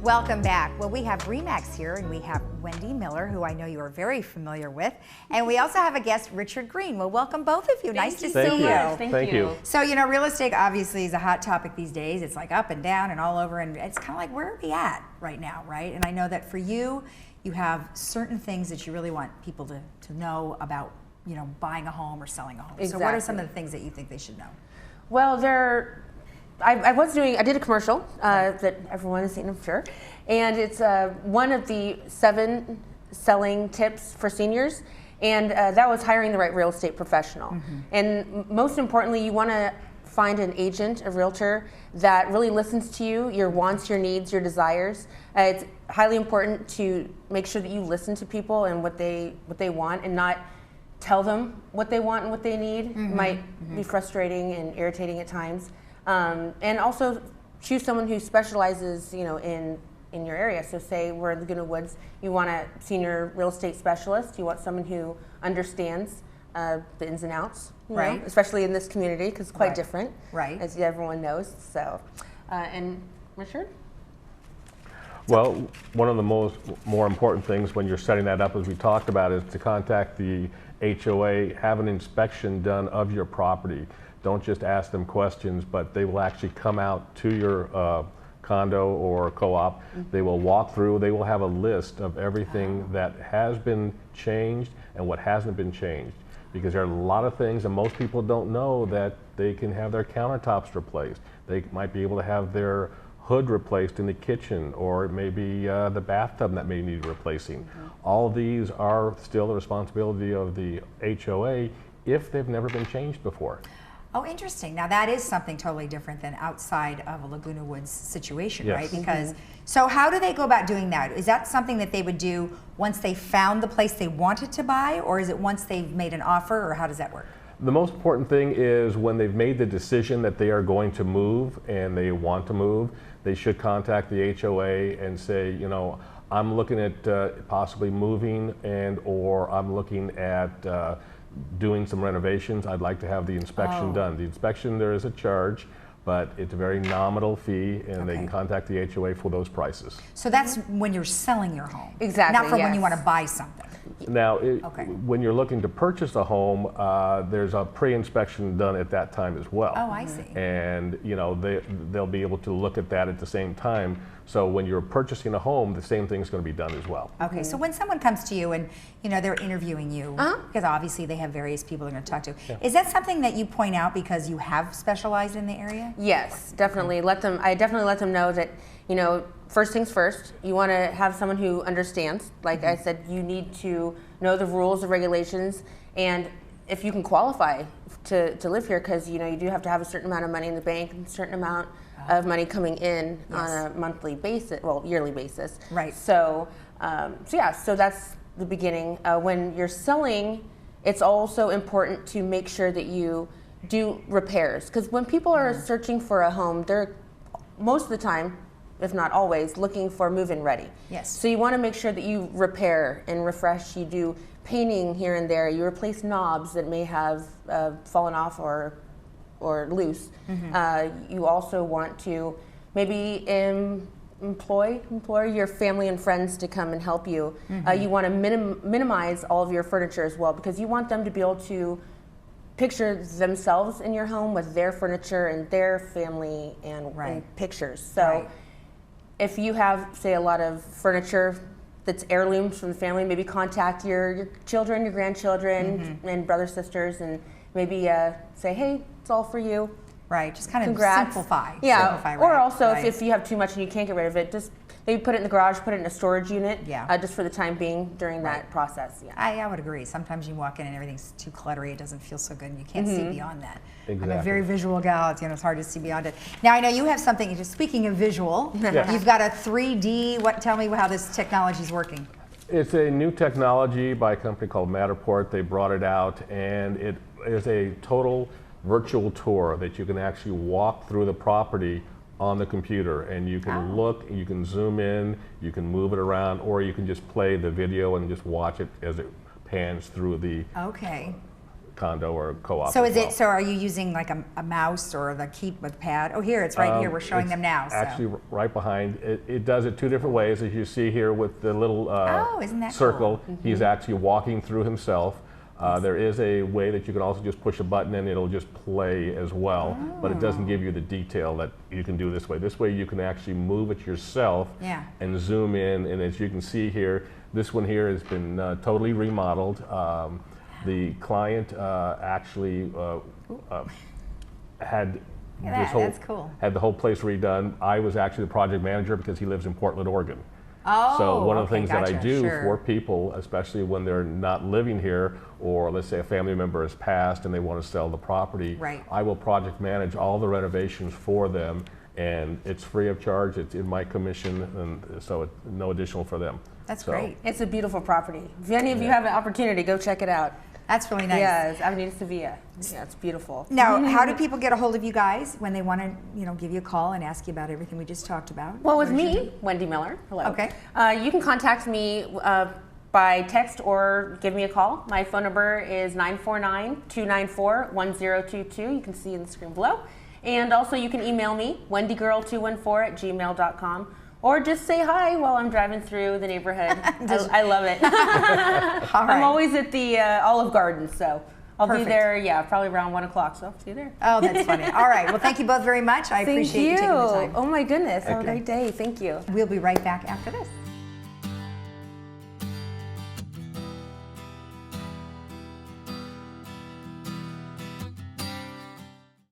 Welcome back. Well, we have Remax here, and we have Wendy Miller, who I know you are very familiar with, and we also have a guest, Richard Green. Well, welcome both of you. Nice to see you. Thank you. So, you know, real estate obviously is a hot topic these days. It's like up and down and all over, and it's kind of like, where are we at right now, right? And I know that for you, you have certain things that you really want people to know about, you know, buying a home or selling a home. Exactly. So what are some of the things that you think they should know? Well, I did a commercial that everyone has seen, I'm sure, and it's one of the 7 selling tips for seniors, and that was hiring the right real estate professional. And most importantly, you want to find an agent, a realtor, that really listens to you, your wants, your needs, your desires. It's highly important to make sure that you listen to people and what they want, and not tell them what they want and what they need. Might be frustrating and irritating at times. And also choose someone who specializes, you know, in your area. So say we're in Laguna Woods, you want a senior real estate specialist, you want someone who understands the ins and outs, right? Know, especially in this community, because it's quite different, right? As everyone knows. So, and Richard? Well, one of the more important things when you're setting that up, as we talked about, is to contact the HOA, have an inspection done of your property. Don't just ask them questions, but they will actually come out to your condo or co-op. They will walk through, they will have a list of everything that has been changed and what hasn't been changed. Because there are a lot of things, and most people don't know that they can have their countertops replaced. They might be able to have their hood replaced in the kitchen, or maybe the bathtub that may need replacing. All of these are still the responsibility of the HOA if they've never been changed before. Oh, interesting. Now that is something totally different than outside of a Laguna Woods situation, right? Because, so how do they go about doing that? Is that something that they would do once they found the place they wanted to buy, or is it once they've made an offer, or how does that work? The most important thing is when they've made the decision that they are going to move and they want to move, they should contact the HOA and say, you know, I'm looking at possibly moving, and or I'm looking at doing some renovations. I'd like to have the inspection done. The inspection, there is a charge, but it's a very nominal fee, and they can contact the HOA for those prices. So that's when you're selling your home. Exactly. Not for when you want to buy something. Now, when you're looking to purchase a home, there's a pre-inspection done at that time as well. Oh, I see. And you know, they'll be able to look at that at the same time. So when you're purchasing a home, the same thing's going to be done as well. Okay, so when someone comes to you and, you know, they're interviewing you, because obviously they have various people they're going to talk to, is that something that you point out because you have specialized in the area? Yes, definitely. I definitely let them know that, you know, first things first, you want to have someone who understands. Like I said, you need to know the rules, the regulations, and if you can qualify to live here, because, you know, you do have to have a certain amount of money in the bank and a certain amount of money coming in on a monthly basis, well, yearly basis. Right. So, so that's the beginning. When you're selling, it's also important to make sure that you do repairs, because when people are searching for a home, they're most of the time, if not always, looking for move-in ready. Yes. So you want to make sure that you repair and refresh. You do painting here and there. You replace knobs that may have fallen off or loose. You also want to maybe employ your family and friends to come and help you. You want to minimize all of your furniture as well, because you want them to be able to picture themselves in your home with their furniture and their family and pictures. So if you have, say, a lot of furniture that's heirlooms from the family, maybe contact your children, your grandchildren, and brothers, sisters, and maybe say, hey, it's all for you. Right, just kind of simplify. Yeah, simplify, or also if you have too much and you can't get rid of it, just maybe put it in the garage, put it in a storage unit, just for the time being during that process. Yeah. I would agree. Sometimes you walk in and everything's too cluttery, it doesn't feel so good, and you can't see beyond that. Exactly. I'm a very visual gal, you know, it's hard to see beyond it. Now I know you have something, just speaking of visual, you've got a 3D, tell me how this technology is working. It's a new technology by a company called Matterport. They brought it out, and it is a total virtual tour that you can actually walk through the property on the computer, and you can look, you can zoom in, you can move it around, or you can just play the video and just watch it as it pans through the condo or co-op. So as is it? well. So are you using like a mouse or the keypad pad? Oh, here it's right here. We're showing It's them now. So. Actually, right behind. It does it two different ways, as you see here with the little isn't that circle. cool? He's actually walking through himself. There is a way that you can also just push a button and it'll just play as well, but it doesn't give you the detail that you can do this way. This way you can actually move it yourself and zoom in, and as you can see here, this one here has been totally remodeled. The client actually had that's cool. had the whole place redone. I was actually the project manager because he lives in Portland, Oregon. Oh, So one of the okay, things that I gotcha, do sure. for people, especially when they're not living here, or let's say a family member has passed and they want to sell the property, Right. I will project manage all the renovations for them, and it's free of charge. It's in my commission, and so it's no additional for them. That's So, great. It's a beautiful property. If any of you have an opportunity, go check it out. That's really nice. Yeah, it's Avenida Sevilla. Yeah, it's beautiful. Now, how do people get a hold of you guys when they want to, give you a call and ask you about everything we just talked about? Well, with me, Wendy Miller, hello. Okay. You can contact me by text or give me a call. My phone number is 949-294-1022. You can see in the screen below. And also you can email me, wendygirl214@gmail.com. Or just say hi while I'm driving through the neighborhood. I love it. All I'm right. always at the Olive Garden, so I'll Perfect. be there, probably around 1 o'clock, so I'll see you there. Oh, that's funny. All right. Well, thank you both very much. I appreciate you taking the time. Oh my goodness. Have a you. great day. Thank you. We'll be right back after this.